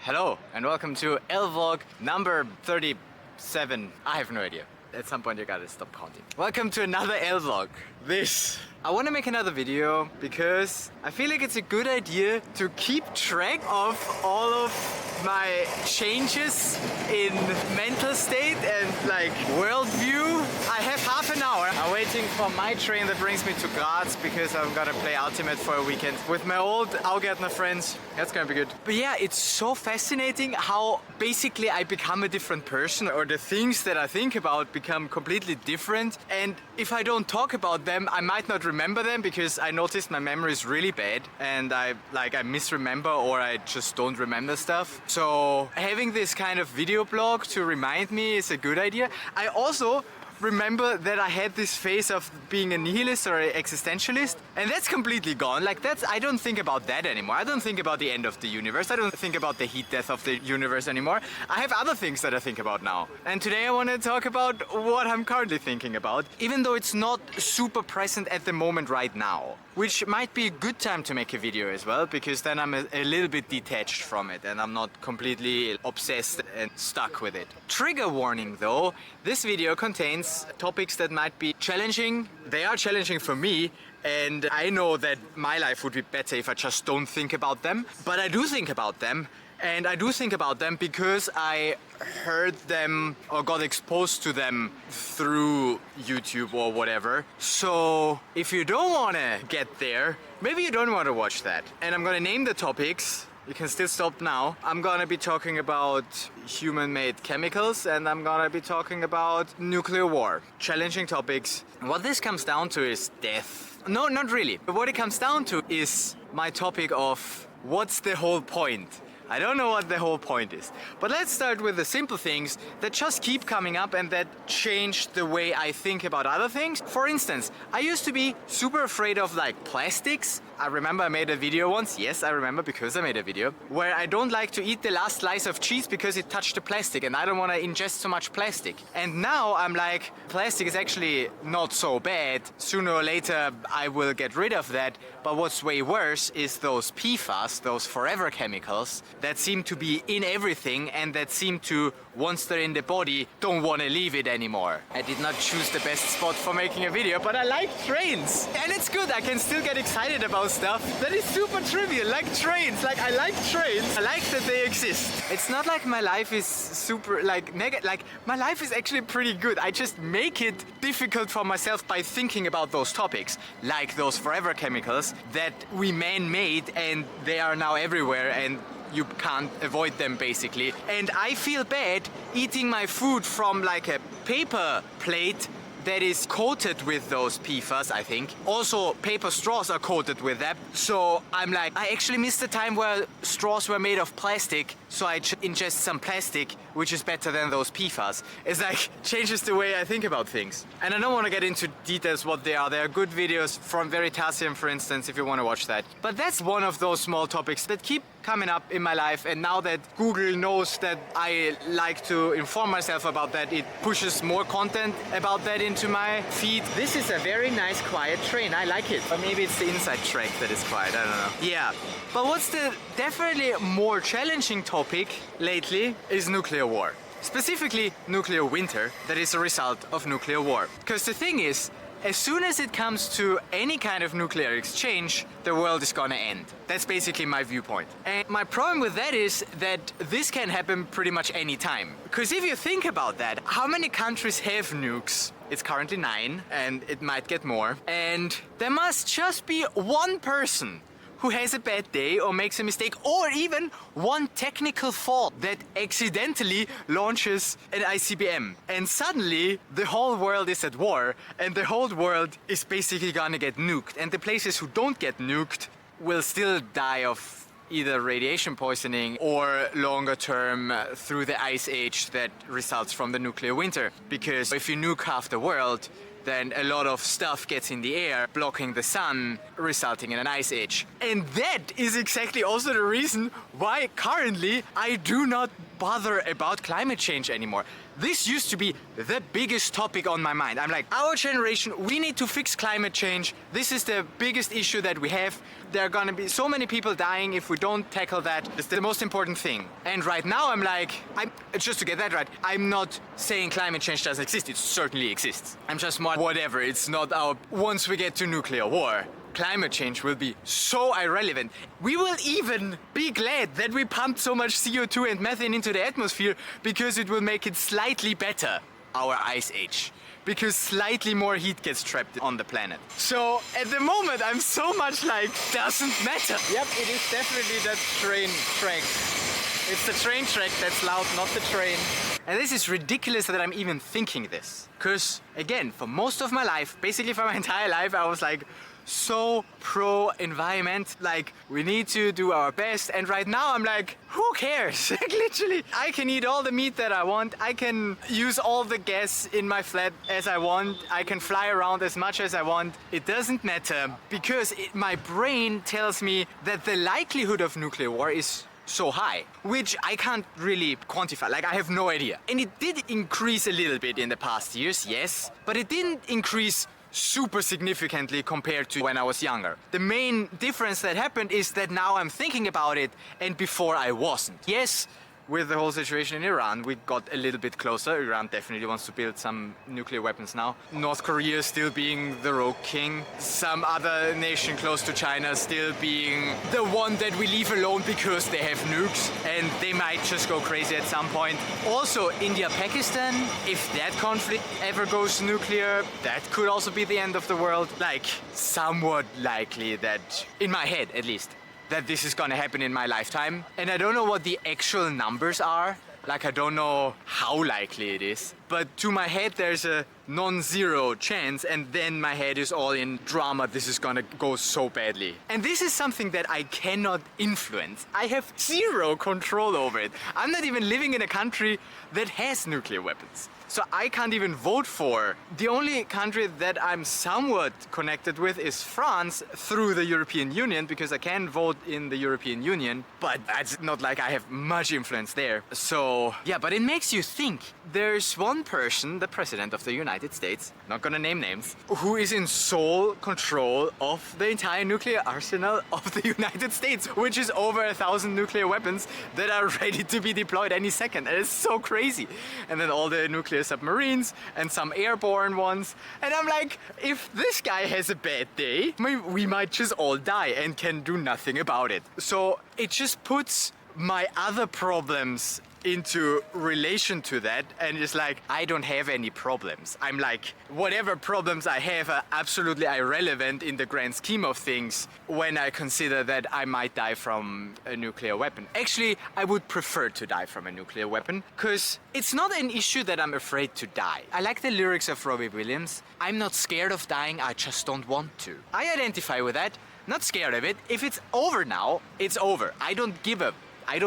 Hello and welcome to LVlog number 37. I have no idea. At some point you gotta stop counting. Welcome to another LVlog. I want to make another video because I feel like it's a good idea to keep track of all of my changes in mental state and like worldview. I have half an hour. I'm waiting for my train that brings me to Graz because I'm gonna play Ultimate for a weekend with my old Augärtner friends. That's gonna be good. But yeah, it's so fascinating how basically I become a different person, or the things that I think about become completely different. And if I don't talk about them, I might not remember them because I noticed my memory is really bad and I misremember, or I just don't remember stuff. So having this kind of video blog to remind me is a good idea. I also remember that I had this phase of being a nihilist or an existentialist, and that's completely gone. I don't think about that anymore. I don't think about the end of the universe. I don't think about the heat death of the universe anymore. I have other things that I think about now. And today I want to talk about what I'm currently thinking about, even though it's not super present at the moment right now, which might be a good time to make a video as well, because then I'm a little bit detached from it and I'm not completely obsessed and stuck with it. Trigger warning though, this video contains topics that might be challenging. They are challenging for me, and I know that my life would be better if I just don't think about them. But I do think about them, and I do think about them because I heard them or got exposed to them through YouTube or whatever. So if you don't want to get there, maybe you don't want to watch that. And I'm gonna name the topics. You can still stop now. I'm gonna be talking about human-made chemicals, and I'm gonna be talking about nuclear war. Challenging topics. What this comes down to is death. No, not really. But what it comes down to is my topic of what's the whole point? I don't know what the whole point is. But let's start with the simple things that just keep coming up and that change the way I think about other things. For instance, I used to be super afraid of plastics. I remember I made a video once, yes I remember because I made a video, where I don't like to eat the last slice of cheese because it touched the plastic and I don't want to ingest so much plastic. And now I'm like, plastic is actually not so bad. Sooner or later I will get rid of that. But what's way worse is those PFAS, those forever chemicals, that seem to be in everything and that seem to, once they're in the body, don't want to leave it anymore. I did not choose the best spot for making a video, but I like trains. And it's good, I can still get excited about stuff that is super trivial, like trains. I like trains. I like that they exist. It's not like my life is super negative. My life is actually pretty good. I just make it difficult for myself by thinking about those topics, like those forever chemicals that we man-made and they are now everywhere and you can't avoid them basically. And I feel bad eating my food from a paper plate that is coated with those PFAS, I think. Also, paper straws are coated with that. So I'm like, I actually missed the time where straws were made of plastic, so I ingest some plastic, which is better than those PFAS. It's changes the way I think about things. And I don't want to get into details what they are. There are good videos from Veritasium, for instance, if you want to watch that. But that's one of those small topics that keep coming up in my life, and now that Google knows that I like to inform myself about that, it pushes more content about that into my feed. This is a very nice quiet train, I like it. Or maybe it's the inside track that is quiet, I don't know. Yeah, but what's the definitely more challenging topic lately is nuclear war. Specifically nuclear winter that is a result of nuclear war. Because the thing is, as soon as it comes to any kind of nuclear exchange, the world is gonna end. That's basically my viewpoint. And my problem with that is that this can happen pretty much any time. Because if you think about that, how many countries have nukes? It's currently 9, and it might get more. And there must just be one person who has a bad day or makes a mistake, or even one technical fault that accidentally launches an ICBM. And suddenly the whole world is at war and the whole world is basically gonna get nuked. And the places who don't get nuked will still die of either radiation poisoning or longer term through the ice age that results from the nuclear winter. Because if you nuke half the world, then a lot of stuff gets in the air, blocking the sun, resulting in an ice age. And that is exactly also the reason why currently I do not bother about climate change anymore. This used to be the biggest topic on my mind. I'm like, our generation, we need to fix climate change. This is the biggest issue that we have. There are gonna be so many people dying if we don't tackle that. It's the most important thing. And right now I'm like, just to get that right, I'm not saying climate change doesn't exist. It certainly exists. I'm just more whatever. It's not our, once we get to nuclear war, climate change will be so irrelevant. We will even be glad that we pumped so much CO2 and methane into the atmosphere because it will make it slightly better, our ice age. Because slightly more heat gets trapped on the planet. So at the moment I'm so much like, doesn't matter. Yep, it is definitely that train track. It's the train track that's loud, not the train. And this is ridiculous that I'm even thinking this. Because again, for most of my life, basically for my entire life, I was like, so pro-environment, like we need to do our best, and right now I'm like, who cares? Like, literally, I can eat all the meat that I want, I can use all the gas in my flat as I want, I can fly around as much as I want. It doesn't matter because my brain tells me that the likelihood of nuclear war is so high, which I can't really quantify, like I have no idea. And it did increase a little bit in the past years, yes, but it didn't increase super significantly compared to when I was younger. The main difference that happened is that now I'm thinking about it and before I wasn't. Yes, with the whole situation in Iran, we got a little bit closer. Iran definitely wants to build some nuclear weapons now. North Korea still being the rogue king. Some other nation close to China still being the one that we leave alone because they have nukes and they might just go crazy at some point. Also, India, Pakistan, if that conflict ever goes nuclear, that could also be the end of the world. Like, somewhat likely that, in my head at least, that this is gonna happen in my lifetime. And I don't know what the actual numbers are. Like, I don't know how likely it is. But to my head, there's a non-zero chance, and then my head is all in drama. This is gonna go so badly. And this is something that I cannot influence. I have zero control over it. I'm not even living in a country that has nuclear weapons. So I can't even vote for. The only country that I'm somewhat connected with is France through the European Union, because I can vote in the European Union, but it's not like I have much influence there. So yeah, but it makes you think. There's one person, the President of the United States, not gonna name names, who is in sole control of the entire nuclear arsenal of the United States, which is over 1,000 nuclear weapons that are ready to be deployed any second. And it's so crazy. And then all the nuclear submarines and some airborne ones. And I'm like, if this guy has a bad day, we might just all die and can do nothing about it. So it just puts my other problems into relation to that, and it's like, I don't have any problems. I'm like, whatever problems I have are absolutely irrelevant in the grand scheme of things when I consider that I might die from a nuclear weapon. Actually, I would prefer to die from a nuclear weapon, because it's not an issue that I'm afraid to die. I like the lyrics of Robbie Williams. I'm not scared of dying, I just don't want to. I identify with that, not scared of it. If it's over now, it's over. I don't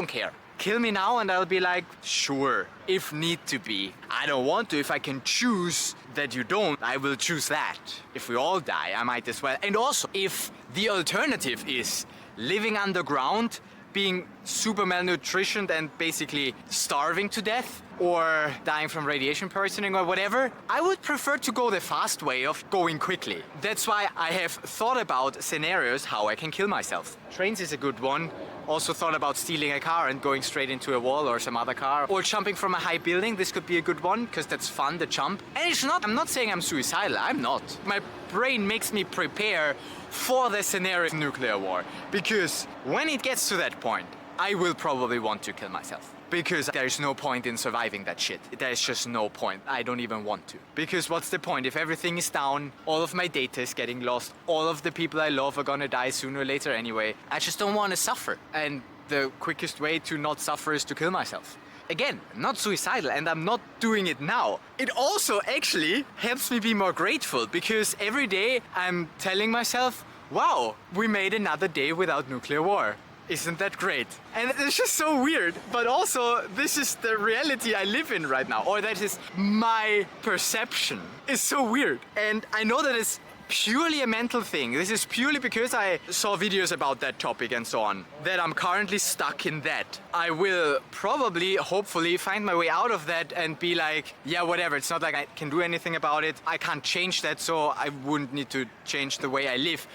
care. Kill me now and I'll be like, sure, if need to be. I don't want to. If I can choose that you don't, I will choose that. If we all die, I might as well. And also, if the alternative is living underground, being super malnutritioned and basically starving to death, or dying from radiation poisoning or whatever, I would prefer to go the fast way of going quickly. That's why I have thought about scenarios how I can kill myself. Trains is a good one. Also thought about stealing a car and going straight into a wall or some other car. Or jumping from a high building, this could be a good one, because that's fun, the jump. And it's not, I'm not saying I'm suicidal, I'm not. My brain makes me prepare for the scenario of nuclear war. Because when it gets to that point, I will probably want to kill myself. Because there's no point in surviving that shit. There's just no point. I don't even want to. Because what's the point? If everything is down, all of my data is getting lost, all of the people I love are gonna die sooner or later anyway. I just don't want to suffer. And the quickest way to not suffer is to kill myself. Again, not suicidal, and I'm not doing it now. It also actually helps me be more grateful, because every day I'm telling myself, wow, we made another day without nuclear war. Isn't that great? And it's just so weird, but also this is the reality I live in right now, or that is my perception. It's so weird. And I know that it's purely a mental thing. This is purely because I saw videos about that topic and so on, that I'm currently stuck in that. I will probably, hopefully, find my way out of that and be like, yeah, whatever. It's not like I can do anything about it. I can't change that, so I wouldn't need to change the way I live.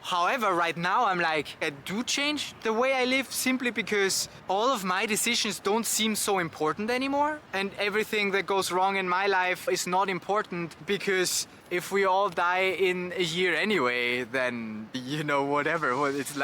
However, right now I'm like, I do change the way I live simply because all of my decisions don't seem so important anymore. And everything that goes wrong in my life is not important because if we all die in a year anyway, then, you know, whatever. Well, it's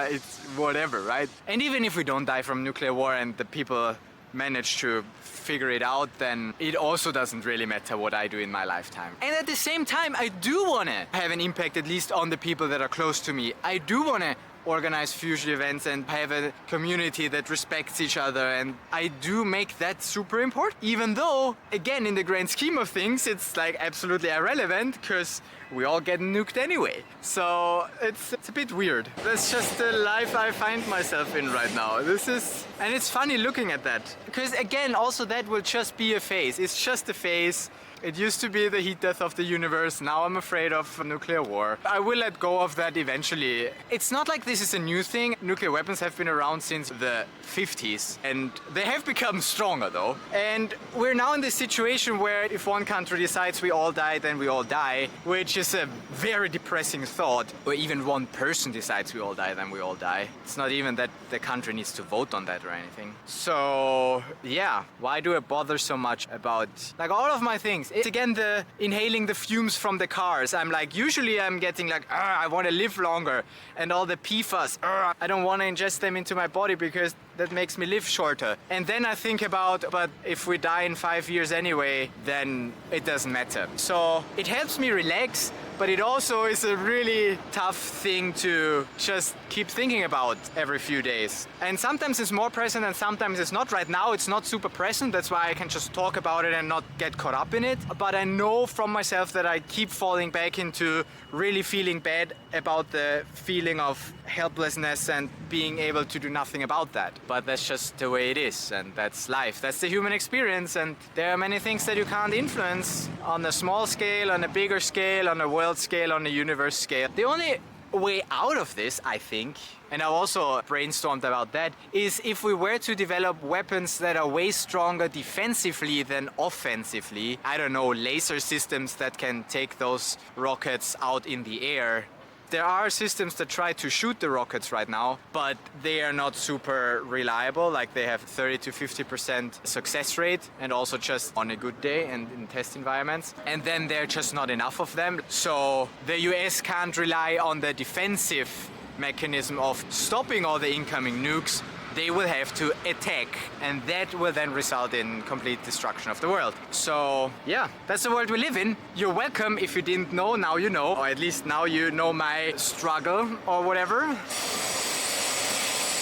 whatever, right? And even if we don't die from nuclear war and the people manage to figure it out, then it also doesn't really matter what I do in my lifetime. And at the same time, I do want to have an impact at least on the people that are close to me. I do want to organize future events and have a community that respects each other, and I do make that super important. Even though, again, in the grand scheme of things, it's like absolutely irrelevant because we all get nuked anyway. So it's a bit weird. That's just the life I find myself in right now. And it's funny looking at that because again, also that will just be a phase. It's just a phase. It used to be the heat death of the universe. Now I'm afraid of nuclear war. I will let go of that eventually. It's not like this is a new thing. Nuclear weapons have been around since the 50s and they have become stronger though. And we're now in this situation where if one country decides we all die, then we all die, which is a very depressing thought. Or even one person decides we all die, then we all die. It's not even that the country needs to vote on that or anything. So yeah, why do I bother so much about like all of my things? It's again the inhaling the fumes from the cars. I'm like, usually I'm getting like, I want to live longer, and all the PFAS, I don't want to ingest them into my body because that makes me live shorter. And then I think about, but if we die in 5 years anyway, then it doesn't matter. So it helps me relax, but it also is a really tough thing to just keep thinking about every few days. And sometimes it's more present and sometimes it's not. Right now it's not super present, that's why I can just talk about it and not get caught up in it. But I know from myself that I keep falling back into really feeling bad about the feeling of helplessness and being able to do nothing about that. But that's just the way it is, and that's life. That's the human experience, and there are many things that you can't influence on a small scale, on a bigger scale, on a world scale, on a universe scale. The only way out of this, I think, and I also brainstormed about that, is if we were to develop weapons that are way stronger defensively than offensively. I don't know, laser systems that can take those rockets out in the air. There are systems that try to shoot the rockets right now, but they are not super reliable. Like they have 30 to 50% success rate, and also just on a good day and in test environments. And then there are just not enough of them. So the US can't rely on the defensive mechanism of stopping all the incoming nukes. They will have to attack, and that will then result in complete destruction of the world. So yeah, that's the world we live in. You're welcome. If you didn't know, now you know, or at least now you know my struggle or whatever.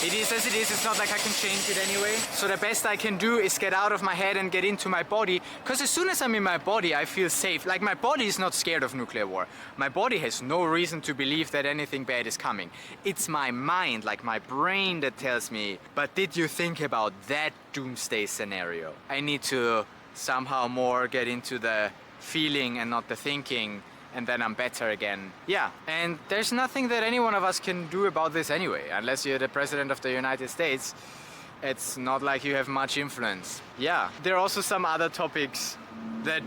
It is as it is, it's not like I can change it anyway. So the best I can do is get out of my head and get into my body, because as soon as I'm in my body, I feel safe. Like my body is not scared of nuclear war. My body has no reason to believe that anything bad is coming. It's my mind, like my brain, that tells me, but did you think about that doomsday scenario? I need to somehow more get into the feeling and not the thinking, and then I'm better again. Yeah, and there's nothing that any one of us can do about this anyway, unless you're the President of the United States. It's not like you have much influence. Yeah, there are also some other topics that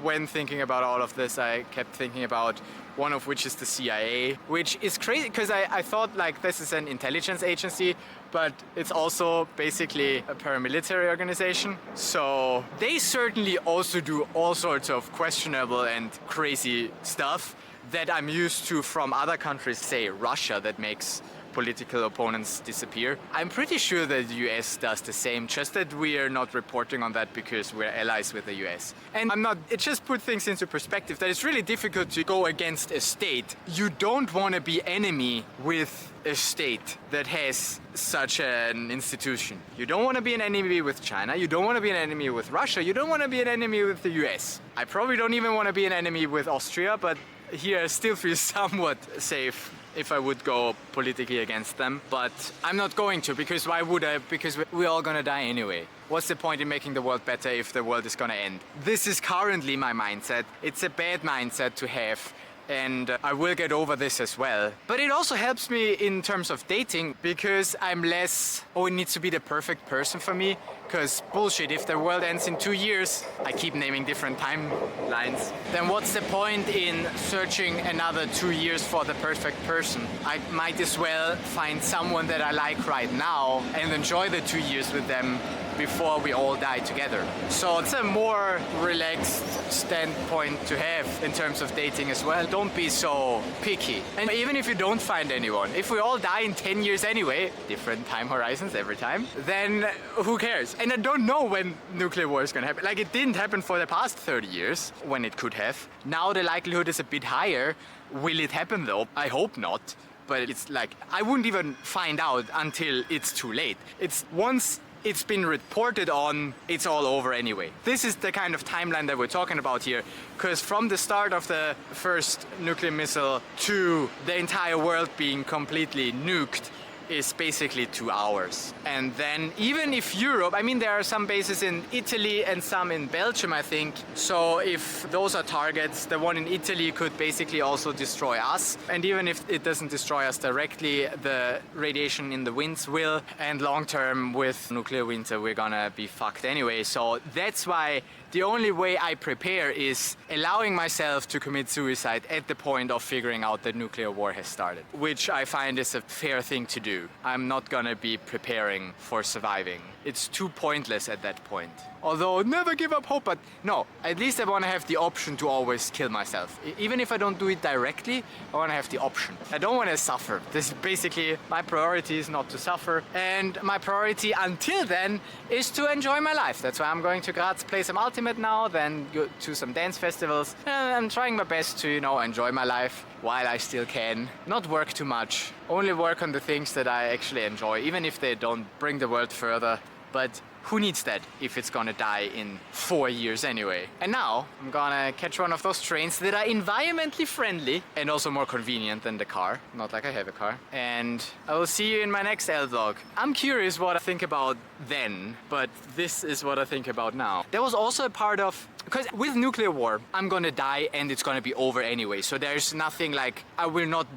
when thinking about all of this, I kept thinking about, one of which is the CIA, which is crazy because I thought like this is an intelligence agency, but it's also basically a paramilitary organization. So they certainly also do all sorts of questionable and crazy stuff that I'm used to from other countries, say Russia, that makes political opponents disappear. I'm pretty sure that the US does the same, just that we are not reporting on that because we're allies with the US. And it just put things into perspective that it's really difficult to go against a state. You don't want to be enemy with a state that has such an institution. You don't want to be an enemy with China, you don't want to be an enemy with Russia, you don't want to be an enemy with the US. I probably don't even want to be an enemy with Austria, but here I still feel somewhat safe if I would go politically against them. But I'm not going to, because why would I? Because we're all gonna die anyway. What's the point in making the world better if the world is gonna end? This is currently my mindset. It's a bad mindset to have, and I will get over this as well. But it also helps me in terms of dating because I'm less, oh, it needs to be the perfect person for me. Because bullshit, if the world ends in 2 years, I keep naming different timelines, then what's the point in searching another 2 years for the perfect person? I might as well find someone that I like right now and enjoy the 2 years with them before we all die together. So it's a more relaxed standpoint to have in terms of dating as well. Don't be so picky. And even if you don't find anyone, if we all die in 10 years anyway, different time horizons every time, then who cares? And I don't know when nuclear war is gonna happen. Like, it didn't happen for the past 30 years when it could have. Now the likelihood is a bit higher. Will it happen though? I hope not. But it's like, I wouldn't even find out until it's too late. It's once it's been reported on, it's all over anyway. This is the kind of timeline that we're talking about here, because from the start of the first nuclear missile to the entire world being completely nuked is basically 2 hours. And then even if Europe, I mean, there are some bases in Italy and some in Belgium, I think. So if those are targets, the one in Italy could basically also destroy us. And even if it doesn't destroy us directly, the radiation in the winds will. And long term with nuclear winter, we're gonna be fucked anyway. So that's why the only way I prepare is allowing myself to commit suicide at the point of figuring out that nuclear war has started, which I find is a fair thing to do. I'm not gonna be preparing for surviving. It's too pointless at that point. Although, never give up hope, but no, at least I want to have the option to always kill myself. Even if I don't do it directly, I want to have the option. I don't want to suffer. This is basically, my priority is not to suffer, and my priority until then is to enjoy my life. That's why I'm going to Graz, play some Ultimate now, then go to some dance festivals. And I'm trying my best to, enjoy my life while I still can. Not work too much, only work on the things that I actually enjoy, even if they don't bring the world further. But who needs that if it's gonna die in 4 years anyway? And now I'm gonna catch one of those trains that are environmentally friendly and also more convenient than the car. Not like I have a car. And I will see you in my next LVlog. I'm curious what I think about then, but this is what I think about now. There was also a part of, because with nuclear war, I'm gonna die and it's gonna be over anyway. So there's nothing like, I will not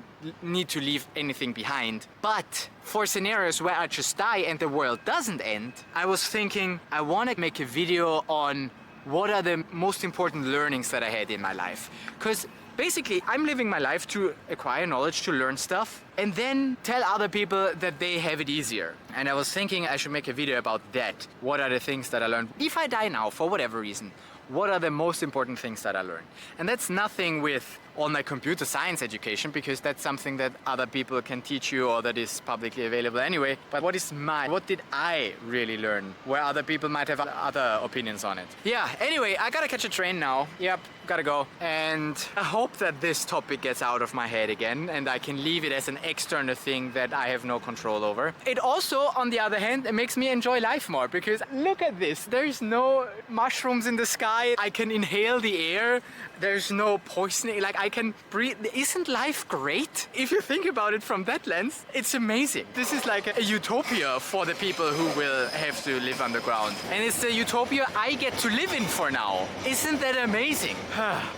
need to leave anything behind. But for scenarios where I just die and the world doesn't end, I was thinking I want to make a video on what are the most important learnings that I had in my life. Because basically I'm living my life to acquire knowledge, to learn stuff, and then tell other people that they have it easier. And I was thinking I should make a video about that. What are the things that I learned? If I die now, for whatever reason, what are the most important things that I learned? And that's nothing with all my computer science education, because that's something that other people can teach you or that is publicly available anyway. But what did I really learn where other people might have other opinions on it? Yeah, anyway, I gotta catch a train now. Yep, gotta go. And I hope that this topic gets out of my head again and I can leave it as an external thing that I have no control over. It also, on the other hand, it makes me enjoy life more, because look at this. There's no mushrooms in the sky. I can inhale the air. There's no poisoning. Like, I can breathe. Isn't life great? If you think about it from that lens, it's amazing. This is like a utopia for the people who will have to live underground. And it's the utopia I get to live in for now. Isn't that amazing?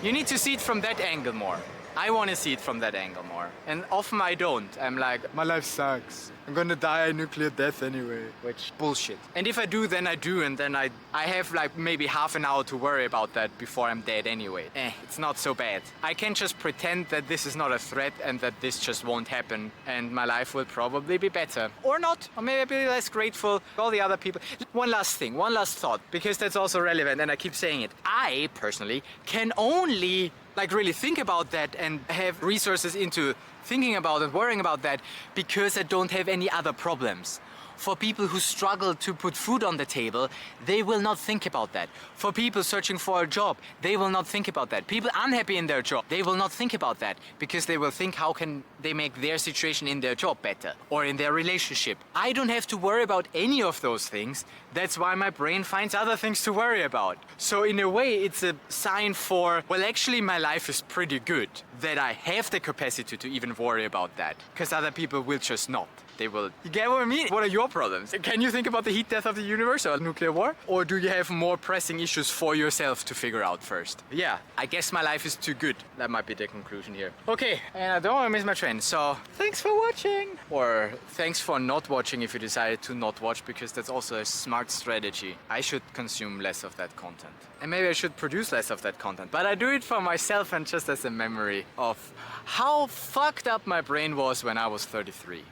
You need to see it from that angle more. I want to see it from that angle more. And often I don't. I'm like, my life sucks. I'm gonna die a nuclear death anyway. Which, bullshit. And if I do, then I do. And then I have like maybe half an hour to worry about that before I'm dead anyway. It's not so bad. I can just pretend that this is not a threat and that this just won't happen. And my life will probably be better. Or not. Or maybe I'll be less grateful. All the other people. One last thing. One last thought. Because that's also relevant and I keep saying it. I, personally, can only really think about that and have resources into thinking about and worrying about that because I don't have any other problems. For people who struggle to put food on the table, they will not think about that. For people searching for a job, they will not think about that. People unhappy in their job, they will not think about that because they will think, how can they make their situation in their job better or in their relationship? I don't have to worry about any of those things. That's why my brain finds other things to worry about. So in a way, it's a sign for, well, actually my life is pretty good, that I have the capacity to even worry about that, because other people will just not. they will. You get what I mean? What are your problems? Can you think about the heat death of the universe or nuclear war? Or do you have more pressing issues for yourself to figure out first? Yeah, I guess my life is too good. That might be the conclusion here. Okay, and I don't want to miss my train, so thanks for watching. Or thanks for not watching if you decided to not watch, because that's also a smart strategy. I should consume less of that content. And maybe I should produce less of that content. But I do it for myself and just as a memory of how fucked up my brain was when I was 33.